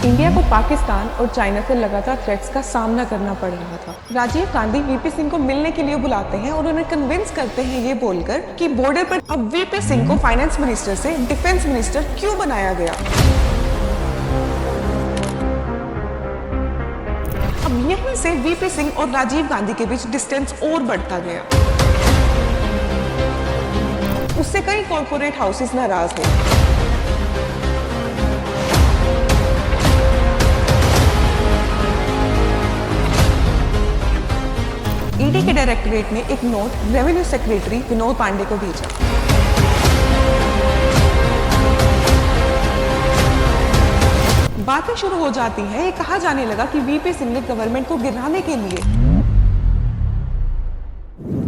India को पाकिस्तान और China से लगातार थ्रेट्स का सामना करना पड़ रहा था। राजीव गांधी वीपी सिंह को मिलने के लिए बुलाते हैं और उन्हें कन्विंस करते हैं ये बोलकर कि बॉर्डर पर अब वीपी सिंह को फाइनेंस मिनिस्टर से डिफेंस मिनिस्टर क्यों बनाया गया। अब यहीं से वीपी सिंह और राजीव गांधी के बीच डिस्टेंस और बढ़ता गया। उससे कई कॉर्पोरेट हाउसेस नाराज थे। ईडी के डायरेक्टरेट ने एक note revenue secretary Vinod Pandey को भेजा। बातें शुरू हो जाती हैं। ये कहा जाने लगा कि वीपी सिंह ने गवर्नमेंट को गिराने के लिए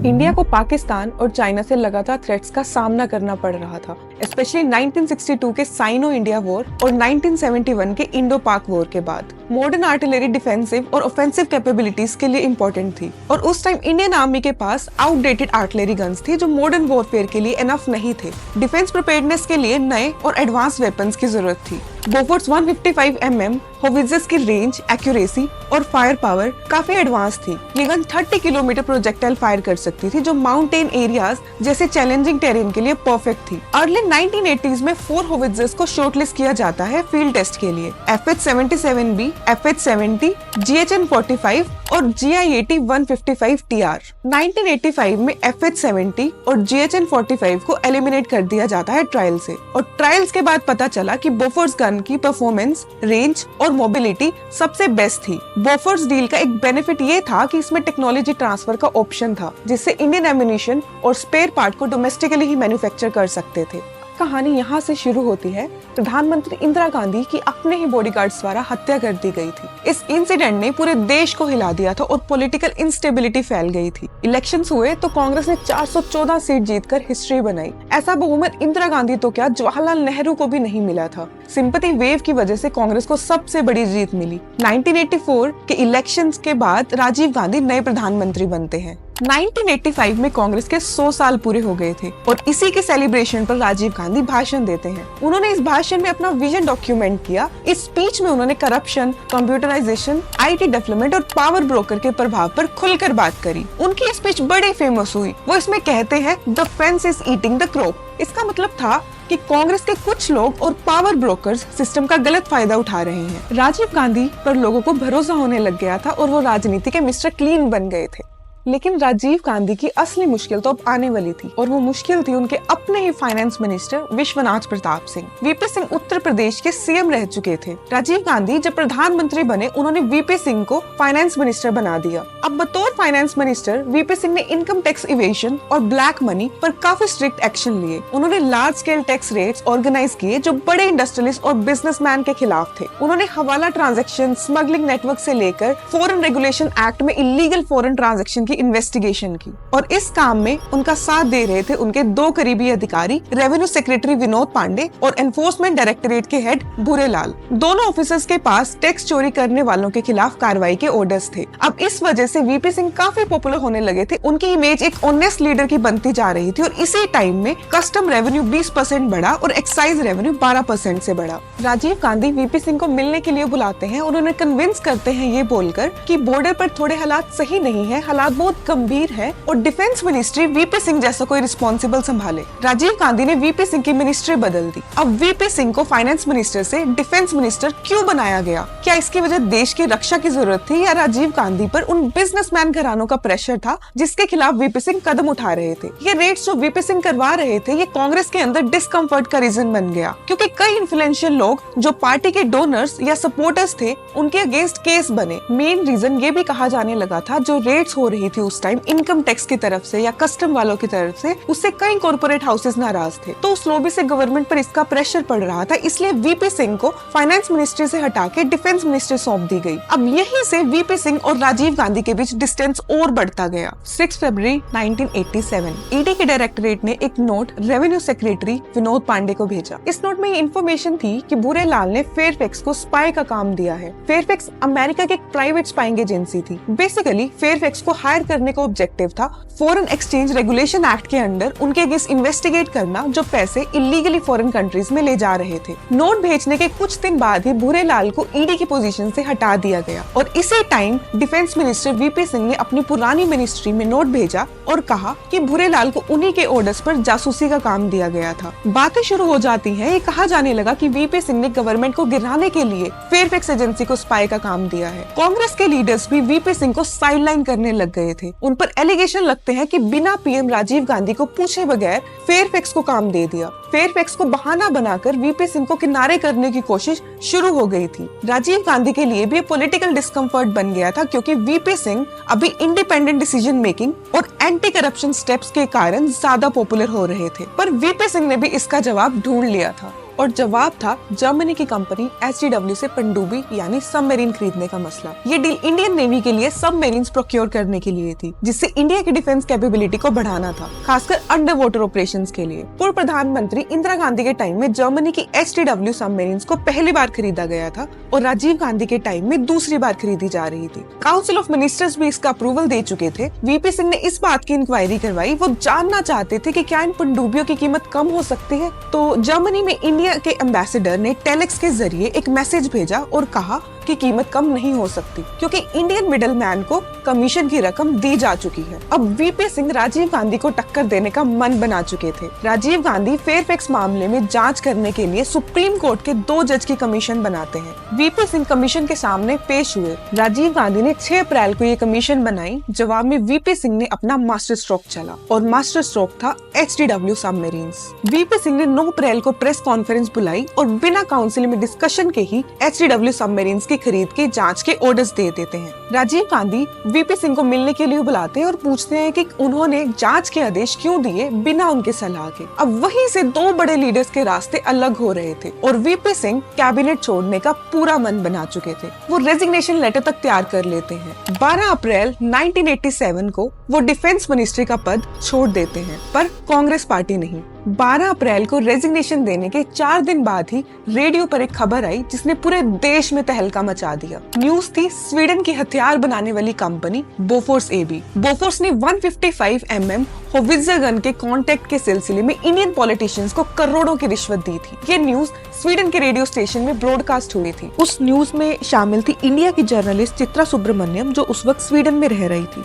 इंडिया को पाकिस्तान और चाइना से लगातार थ्रेट्स का सामना करना पड़ रहा था, स्पेशली 1962 के साइनो इंडिया वॉर और 1971 के इंडो पाक वॉर के बाद। मॉडर्न आर्टिलरी डिफेंसिव और ऑफेंसिव कैपेबिलिटीज के लिए इंपॉर्टेंट थी और उस टाइम इंडियन आर्मी के पास आउटडेटेड आर्टिलरी गन्स थी जो मॉडर्न वॉरफेयर के लिए एनफ नहीं थे। डिफेंस प्रिपेयर्डनेस के लिए नए और एडवांस वेपन्स की जरूरत थी। बोफोर्स 155 mm होविट्जर्स की रेंज, एक्यूरेसी और फायर पावर काफी एडवांस थी। ये गन 30 किलोमीटर प्रोजेक्टाइल फायर कर सकती थी जो माउंटेन एरियाज जैसे चैलेंजिंग टेरेन के लिए परफेक्ट थी। अर्ली 1980s में 4 होविट्जर्स को शॉर्टलिस्ट किया जाता है फील्ड टेस्ट के लिए। FH-77B, FH-70, GHN-45 और GI-80 155 TR। 1985 में FH-70 और GHN-45 को एलिमिनेट कर दिया जाता है ट्रायल से और ट्रायल्स के बाद पता चला कि बोफोर्स गन की परफॉर्मेंस, रेंज और मोबिलिटी सबसे बेस्ट थी। बोफोर्स डील का एक बेनिफिट ये था कि इसमें टेक्नोलॉजी ट्रांसफर का ऑप्शन था जिससे इंडियन एम्युनिशन और स्पेयर पार्ट को डोमेस्टिकली ही मैन्युफैक्चर कर सकते थे। कहानी यहाँ से शुरू होती है। प्रधानमंत्री इंदिरा गांधी की अपने ही बॉडीगार्ड्स द्वारा हत्या कर दी गई थी। इस इंसिडेंट ने पूरे देश को हिला दिया था और पॉलिटिकल इंस्टेबिलिटी फैल गई थी। इलेक्शंस हुए तो कांग्रेस ने 414 सीट जीतकर हिस्ट्री बनाई। ऐसा बहुमत इंदिरा गांधी तो क्या, जवाहरलाल नेहरू को भी नहीं मिला था। सिंपैथी वेव की वजह से कांग्रेस को सबसे बड़ी जीत मिली। 1984 के इलेक्शंस के बाद राजीव गांधी नए प्रधानमंत्री बनते हैं। 1985 में कांग्रेस के 100 साल पूरे हो गए थे और इसी के सेलिब्रेशन पर राजीव गांधी भाषण देते हैं। उन्होंने इस भाषण में अपना विजन डॉक्यूमेंट किया। इस स्पीच में उन्होंने करप्शन, कंप्यूटराइजेशन, आईटी डेवलपमेंट और पावर ब्रोकर के प्रभाव पर खुलकर बात करी। उनकी स्पीच बड़ी फेमस हुई। वो इसमें कहते हैं the fence is eating the crop. इसका मतलब था कि कांग्रेस के कुछ लोग और पावर ब्रोकर्स सिस्टम का गलत फायदा उठा रहे हैं। राजीव गांधी पर लोगों को भरोसा होने लग गया था और वो राजनीति के मिस्टर क्लीन बन गए थे। लेकिन राजीव गांधी की असली मुश्किल तो अब आने वाली थी और वो मुश्किल थी उनके अपने ही finance minister Vishwanath Pratap Singh. VP Singh Uttar Pradesh के सीएम रह चुके थे। राजीव गांधी जब प्रधानमंत्री बने उन्होंने वीपी सिंह को फाइनेंस मिनिस्टर बना दिया। अब बतौर फाइनेंस मिनिस्टर वीपी सिंह ने इनकम टैक्स इवेशन और ब्लैक मनी पर काफी स्ट्रिक्ट एक्शन लिए। उन्होंने large scale tax rates organise किए जो बड़े इंडस्ट्रियलिस्ट और बिजनेसमैन के खिलाफ थे। उन्होंने हवाला ट्रांजैक्शन, स्मगलिंग नेटवर्क से लेकर फॉरेन रेगुलेशन एक्ट में इलीगल फॉरेन ट्रांजैक्शन की इन्वेस्टिगेशन की और इस काम में उनका साथ दे रहे थे उनके 2 करीबी अधिकारी, रेवेन्यू सेक्रेटरी विनोद पांडे और एनफोर्समेंट डायरेक्टरेट के हेड भूरेलाल। दोनों ऑफिसर्स के पास टैक्स चोरी करने वालों के खिलाफ कार्रवाई के ऑर्डर्स थे। अब इस वजह से वीपी सिंह काफी पॉपुलर होने लगे थे। उनकी इमेज एक ऑनेस्ट लीडर की बनती जा रही थी और इसी टाइम में कस्टम रेवेन्यू 20% बढ़ा और एक्साइज रेवेन्यू 12% से बढ़ा। राजीव गांधी वीपी सिंह को मिलने के लिए बुलाते हैं और उन्हें कन्विंस करते हैं ये बोलकर कि बॉर्डर पर थोड़े हालात सही नहीं है, हालात बहुत गंभीर है और डिफेंस मिनिस्ट्री वीपी सिंह जैसा कोई रिस्पॉन्सिबल संभाले। राजीव गांधी ने वीपी सिंह की मिनिस्ट्री बदल दी। अब वीपी सिंह को फाइनेंस मिनिस्टर से डिफेंस मिनिस्टर क्यों बनाया गया? क्या इसकी वजह देश की रक्षा की जरूरत थी या राजीव गांधी पर उन बिजनेसमैन घरानों का प्रेशर था जिसके खिलाफ वीपी सिंह कदम उठा रहे थे? ये रेट्स जो वीपी सिंह करवा रहे थे ये कांग्रेस के अंदर डिस्कम्फर्ट का रीजन बन गया क्योंकि कई इन्फ्लुएंशियल लोग जो पार्टी के डोनर्स या सपोर्टर्स थे उनके अगेंस्ट केस बने। मेन रीजन ये भी कहा जाने लगा था जो रेट्स हो रही थी उस टाइम इनकम टैक्स की तरफ से या कस्टम वालों की तरफ से, उससे कई कॉर्पोरेट हाउसेस नाराज थे तो उस लॉबी से गवर्नमेंट पर इसका प्रेशर पड़ रहा था। इसलिए वीपी सिंह को फाइनेंस मिनिस्ट्री से हटा के डिफेंस मिनिस्ट्री सौंप दी गई। अब यहीं से वीपी सिंह और राजीव गांधी के बीच डिस्टेंस और बढ़ता गया। 6 फरवरी 1987 ईडी के डायरेक्टरेट ने एक note revenue secretary Vinod Pandey को भेजा। इस नोट में ये इन्फॉर्मेशन थी कि भूरेलाल ने फेयरफैक्स को स्पाई का काम दिया है। फेयरफैक्स अमेरिका की एक प्राइवेट स्पाइंग एजेंसी थी। बेसिकली फेयरफैक्स को हायर ऐड करने का ऑब्जेक्टिव था फॉरेन एक्सचेंज रेगुलेशन एक्ट के अंडर उनके अगेंस्ट इन्वेस्टिगेट करना जो पैसे इलीगली फॉरेन कंट्रीज में ले जा रहे थे। नोट भेजने के कुछ दिन बाद ही भूरेलाल को ईडी की पोजीशन से हटा दिया गया और इसी time defence minister VP Singh ने अपनी पुरानी मिनिस्ट्री में नोट भेजा और कहा कि भूरेलाल को उन्हीं के ऑर्डर्स पर जासूसी का काम दिया गया था। बातें शुरू हो जाती हैं। ये कहा जाने लगा कि वीपी सिंह ने गवर्नमेंट को गिराने के लिए फेयरफैक्स एजेंसी को स्पाई का काम दिया है। कांग्रेस के लीडर्स भी वीपी सिंह को साइडलाइन करने लग गए थे। उन पर एलिगेशन लगते हैं कि बिना पीएम राजीव गांधी को पूछे बगैर फेयरफैक्स को काम दे दिया। फेयरफैक्स को बहाना बनाकर वीपी सिंह को किनारे करने की कोशिश शुरू हो गई थी। राजीव गांधी के लिए भी पॉलिटिकल डिस्कम्फर्ट बन गया था क्योंकि वीपी सिंह अभी इंडिपेंडेंट डिसीजन मेकिंग और एंटी करप्शन स्टेप्स के कारण ज्यादा पॉपुलर हो रहे थे। पर वीपी सिंह ने भी इसका जवाब ढूंढ लिया था और जवाब था जर्मनी की कंपनी HDW से पनडुब्बी यानी सबमरीन खरीदने का मसला। ये डील इंडियन नेवी के लिए सबमरीन्स प्रोक्योर करने के लिए थी जिससे इंडिया की डिफेंस कैपेबिलिटी को बढ़ाना था, खासकर अंडर वाटर ऑपरेशंस के लिए। पूर्व प्रधानमंत्री इंदिरा गांधी के टाइम में जर्मनी की HDW सबमरीन्स को पहली बार खरीदा गया था और राजीव गांधी के टाइम में दूसरी बार खरीदी जा रही थी। काउंसिल ऑफ मिनिस्टर्स भी इसका अप्रूवल दे चुके थे। वीपी सिंह ने इस बात की इंक्वायरी करवाई। वो जानना चाहते थे कि क्या इन पनडुब्बियों की कीमत कम हो सकती है। तो जर्मनी में इंडिया के एम्बेसडर ने टेलेक्स के जरिए एक मैसेज भेजा और कहा कि कीमत कम नहीं हो सकती क्योंकि इंडियन मिडलमैन को कमीशन की रकम दी जा चुकी है। अब वीपी सिंह राजीव गांधी को टक्कर देने का मन बना चुके थे। राजीव गांधी फेयरफैक्स मामले में जांच करने के लिए सुप्रीम कोर्ट के 2 जज की कमीशन बनाते हैं। वीपी सिंह कमीशन के सामने पेश हुए। राजीव गांधी ने 6 अप्रैल को ये कमीशन बनाई। जवाब में वीपी सिंह ने अपना मास्टर स्ट्रोक चला और मास्टर स्ट्रोक था HDW सबमरीन्स। वीपी सिंह ने 9 अप्रैल को प्रेस कॉन्फ्रेंस बुलाई और बिना काउंसिल में डिस्कशन के ही HDW सबमरीन्स की खरीद के जांच के ऑर्डर्स दे देते हैं। राजीव गांधी वीपी सिंह को मिलने के लिए बुलाते हैं और पूछते हैं कि उन्होंने जांच के आदेश क्यों दिए बिना उनके सलाह के। अब वहीं से 2 बड़े लीडर्स के रास्ते अलग हो रहे थे और वीपी सिंह कैबिनेट छोड़ने का पूरा मन बना चुके थे। वो रेजिग्नेशन लेटर तक तैयार कर लेते हैं। 12 अप्रैल 1987 को वो डिफेंस मिनिस्ट्री का पद छोड़ देते हैं पर कांग्रेस पार्टी नहीं। 12 अप्रैल को रेजिग्नेशन देने के 4 दिन बाद ही रेडियो पर एक खबर आई जिसने पूरे देश में तहलका मचा दिया। न्यूज थी स्वीडन की हथियार बनाने वाली कंपनी बोफोर्स AB। बोफोर्स ने 155 mm होवित्जर गन के कॉन्टेक्ट के सिलसिले में इंडियन पॉलिटिशियंस को करोड़ों की रिश्वत दी थी। ये न्यूज स्वीडन के रेडियो स्टेशन में ब्रॉडकास्ट हुई थी। उस न्यूज में शामिल थी इंडिया की जर्नलिस्ट चित्रा सुब्रमण्यम जो उस वक्त स्वीडन में रह रही थी।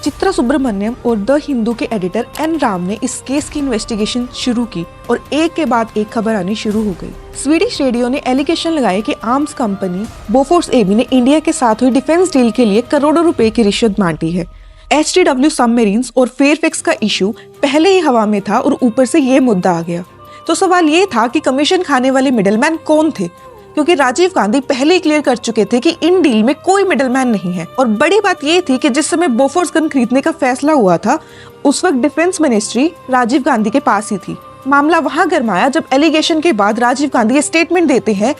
चित्रा सुब्रमण्यम और द हिंदू के एडिटर एन राम ने इस केस की इन्वेस्टिगेशन शुरू की और एक के बाद एक खबर आनी शुरू हो गई। स्वीडिश रेडियो ने एलिगेशन लगाए कि आर्म्स कंपनी बोफोर्स AB ने इंडिया के साथ हुई डिफेंस डील के लिए करोड़ों रुपए की रिश्वत बांटी है। HDW सबमरीन्स और फेयरफैक्स का इशू पहले ही हवा में था और ऊपर से ये मुद्दा आ गया। तो सवाल ये था कि कमीशन खाने वाले मिडलमैन कौन थे, क्योंकि राजीव गांधी पहले ही क्लियर कर चुके थे कि इन डील में कोई मिडलमैन नहीं है। और बड़ी बात ये थी कि जिस समय बोफोर्स गन खरीदने का फैसला हुआ था उस वक्त डिफेंस मिनिस्ट्री राजीव गांधी के पास ही थी। मामला वहां गरमाया जब एलिगेशन के बाद राजीव गांधी ये स्टेटमेंट देते हैं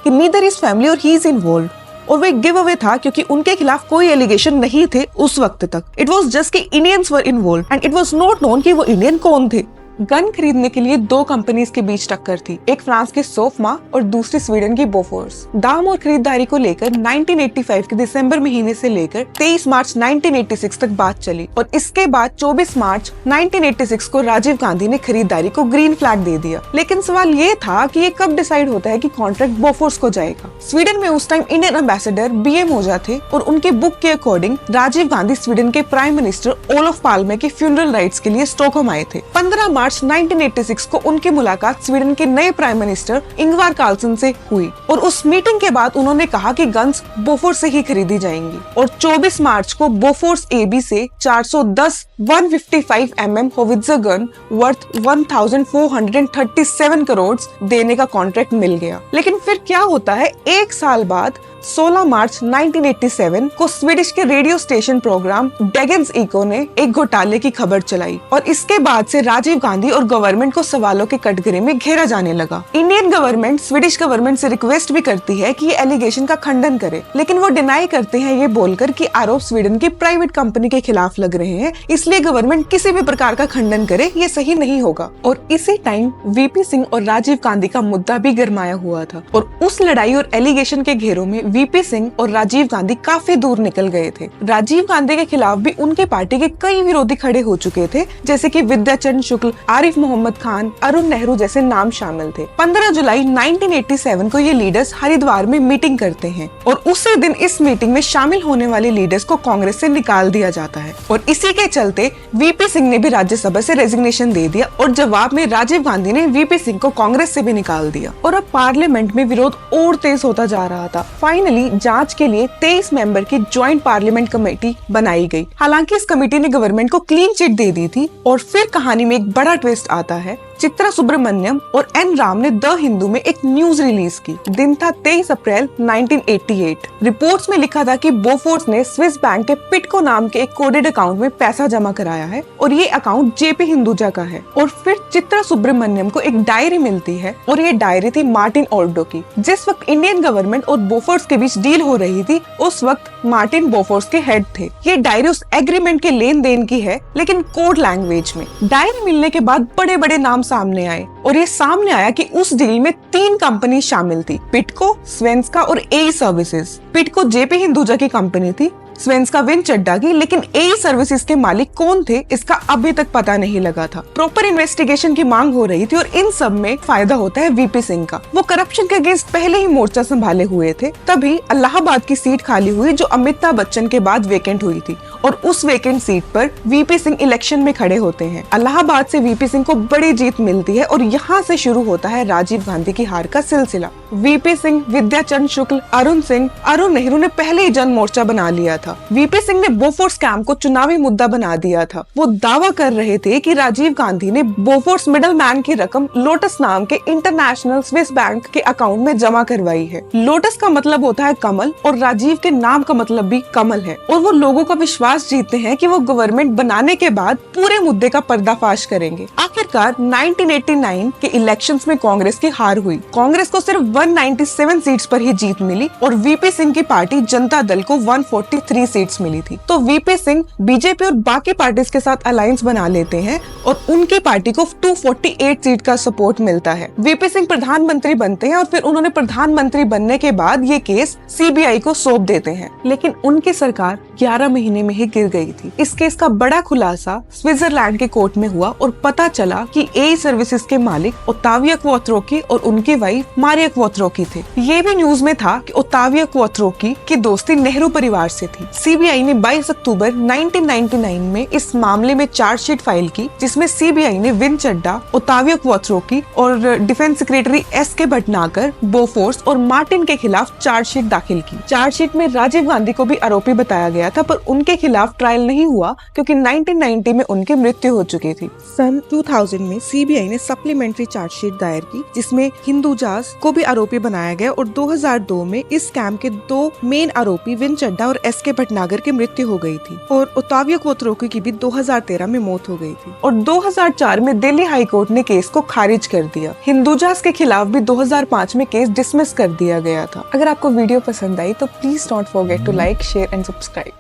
कि नीदर हिज फैमिली और ही इज इन्वॉल्व्ड। और वो एक गिव अवे था क्योंकि उनके खिलाफ कोई एलिगेशन नहीं थे उस वक्त तक। इट वाज जस्ट कि Indians were involved and it was not known कि वो इंडियन कौन थे। गन खरीदने के लिए 2 कंपनीज के बीच टक्कर थी, एक फ्रांस की सोफमा और दूसरी स्वीडन की बोफोर्स। दाम और खरीदारी को लेकर 1985 के दिसंबर महीने से लेकर 23 मार्च 1986 तक बात चली और इसके बाद 24 मार्च 1986 को राजीव गांधी ने खरीदारी को ग्रीन फ्लैग दे दिया। लेकिन सवाल ये था कि ये कब डिसाइड होता है कि कॉन्ट्रैक्ट बोफोर्स को जाएगा। स्वीडन में उस टाइम इंडियन एम्बेसडर BM ओझा थे और उनके बुक के अकॉर्डिंग राजीव गांधी स्वीडन के प्राइम मिनिस्टर ओलफ पाल्मे के फ्यूनरल राइट्स के लिए स्टॉकहोम आए थे। 15 मार्च 1986 को उनकी मुलाकात स्वीडन के नए प्राइम मिनिस्टर इंगवार कार्लसन से हुई और उस मीटिंग के बाद उन्होंने कहा कि गन्स बोफोर्स से ही खरीदी जाएंगी और 24 मार्च को बोफोर्स AB से 410 155 mm howitzer gun worth 1437 crore देने का कॉन्ट्रैक्ट मिल गया। लेकिन फिर क्या होता है, 1 साल बाद 16 मार्च 1987 को स्वीडिश के रेडियो स्टेशन प्रोग्राम डेगेंस इको ने एक घोटाले की खबर चलाई और इसके बाद से राजीव गांधी और गवर्नमेंट को सवालों के कटघरे में घेरा जाने लगा। इंडियन गवर्नमेंट स्वीडिश गवर्नमेंट से रिक्वेस्ट भी करती है कि ये एलिगेशन का खंडन करे, लेकिन वो डिनाई करते हैं ये बोलकर कि आरोप स्वीडन की प्राइवेट कंपनी के खिलाफ लग रहे हैं, इसलिए गवर्नमेंट किसी भी प्रकार का खंडन करे ये सही नहीं होगा। और इसी टाइम वीपी सिंह और राजीव गांधी का मुद्दा भी गरमाया हुआ था और उस लड़ाई और एलिगेशन के घेरों में वीपी सिंह और राजीव गांधी काफी दूर निकल गए थे। राजीव गांधी के खिलाफ भी उनके पार्टी के कई विरोधी खड़े हो चुके थे, जैसे कि विद्याचरण शुक्ल, आरिफ मोहम्मद खान, अरुण नेहरू जैसे नाम शामिल थे। 15 जुलाई 1987 को ये लीडर्स हरिद्वार में मीटिंग करते हैं और उसी दिन इस मीटिंग में शामिल होने वाले लीडर्स को कांग्रेस से निकाल दिया जाता है और इसी के चलते वीपी सिंह ने भी राज्यसभा से रेजिग्नेशन दे दिया और जवाब में राजीव गांधी ने वीपी सिंह को कांग्रेस से भी निकाल दिया और अब पार्लियामेंट में विरोध और तेज होता जा रहा था। फाइनली जांच के लिए 23 मेंबर की ज्वाइंट पार्लियामेंट कमेटी बनाई गई। हालांकि इस कमेटी ने गवर्नमेंट को क्लीन चिट दे दी थी और फिर कहानी में एक बड़ा ट्विस्ट आता है। चित्रा सुब्रमण्यम और एन राम ने द हिंदू में एक न्यूज रिलीज की। दिन था 23 अप्रैल 1988। रिपोर्ट्स में लिखा था कि बोफोर्स ने स्विस बैंक के पिटको नाम के एक कोडेड अकाउंट में पैसा जमा कराया है और ये अकाउंट जेपी हिंदुजा का है। और फिर चित्रा सुब्रमण्यम को एक डायरी मिलती है और ये डायरी थी मार्टिन ऑर्डो की। जिस वक्त इंडियन गवर्नमेंट और बोफोर्स के बीच डील हो रही थी उस वक्त मार्टिन बोफोर्स के हेड थे। ये डायरी उस एग्रीमेंट के लेन देन की है, लेकिन कोड लैंग्वेज में। डायरी मिलने के बाद बड़े बड़े नाम सामने आए और ये सामने आया कि उस डील में 3 कंपनी शामिल थी, पिटको, स्वेंस्का और एई सर्विसेज। पिटको जेपी हिंदुजा की कंपनी थी, स्वेंस्का विन चड्डा की, लेकिन एई सर्विसेज के मालिक कौन थे इसका अभी तक पता नहीं लगा था। प्रॉपर इन्वेस्टिगेशन की मांग हो रही थी और इन सब में फायदा होता है वीपी सिंह का। वो करप्शन के अगेंस्ट पहले ही मोर्चा संभाले हुए थे। तभी इलाहाबाद की सीट खाली हुई जो अमिताभ बच्चन के बाद वेकेंट हुई थी और उस वेकेंट सीट पर वीपी सिंह इलेक्शन में खड़े होते हैं। इलाहाबाद से वीपी सिंह को बड़ी जीत मिलती है और यहाँ से शुरू होता है राजीव गांधी की हार का सिलसिला। वीपी सिंह, विद्याचरण शुक्ल, अरुण सिंह, अरुण नेहरू ने पहले ही जन मोर्चा बना लिया था। वीपी सिंह ने बोफोर्स स्कैम को चुनावी मुद्दा बना दिया था। वो दावा कर रहे थे कि राजीव गांधी ने बोफोर्स मिडलमैन की रकम लोटस नाम के इंटरनेशनल स्विस बैंक के अकाउंट में जमा करवाई है। लोटस का मतलब होता है कमल और राजीव के नाम का मतलब भी कमल है और वो लोगों का विश्वास जीतते हैं कि वो गवर्नमेंट बनाने के बाद पूरे मुद्दे का पर्दाफाश करेंगे। आखिरकार 1989 के इलेक्शंस में कांग्रेस की हार हुई। कांग्रेस को सिर्फ 197 सीट्स पर ही जीत मिली और वीपी सिंह की पार्टी जनता दल को 143 सीट्स मिली थी। तो वीपी सिंह बीजेपी और बाकी पार्टीज के साथ अलायंस बना लेते हैं और उनकी पार्टी को 248 सीट का सपोर्ट मिलता है। वीपी सिंह प्रधानमंत्री बनते हैं और फिर उन्होंने प्रधानमंत्री बनने के बाद ये केस सीबीआई को सौंप देते हैं, लेकिन उनकी सरकार 11 महीने में ही गिर गई थी। इस केस का बड़ा खुलासा स्विट्जरलैंड के कोर्ट में हुआ और पता चला कि एई सर्विसेज के मालिक ओत्तावियो क्वात्रोकी और उनकी वाइफ मारिया क्वात्रोकी थे। ये भी न्यूज में था कि ओत्तावियो क्वात्रोकी की दोस्ती नेहरू परिवार से थी। सीबीआई ने 22 अक्टूबर 1999 में इस मामले में चार्जशीट फाइल की, जिसमें सीबीआई ने विन चड्डा, ओत्तावियो क्वात्रोकी और defence secretary SK. Bhatnagar, Bofors और मार्टिन के खिलाफ चार्जशीट दाखिल की। चार्जशीट में राजीव गांधी को भी आरोपी बताया गया था, पर उनके खिलाफ ट्रायल नहीं हुआ क्योंकि 1990 में उनकी मृत्यु हो चुकी थी। सन 2000 में सीबीआई ने सप्लीमेंट्री चार्जशीट दायर की, जिसमें हिंदुजास को भी आरोपी बनाया गया और 2002 में इस स्कैम के 2 मेन आरोपी विन चड्डा और एस.के. भटनागर की मृत्यु हो गई थी और ओत्तावियो क्वात्रोकी की भी 2013 में मौत हो गई थी और 2004 में दिल्ली हाई कोर्ट ने केस को खारिज कर दिया। हिंदुजास के खिलाफ भी 2005 में केस डिसमिस कर दिया गया था। अगर आपको वीडियो पसंद आई तो please don't forget to like, share and subscribe.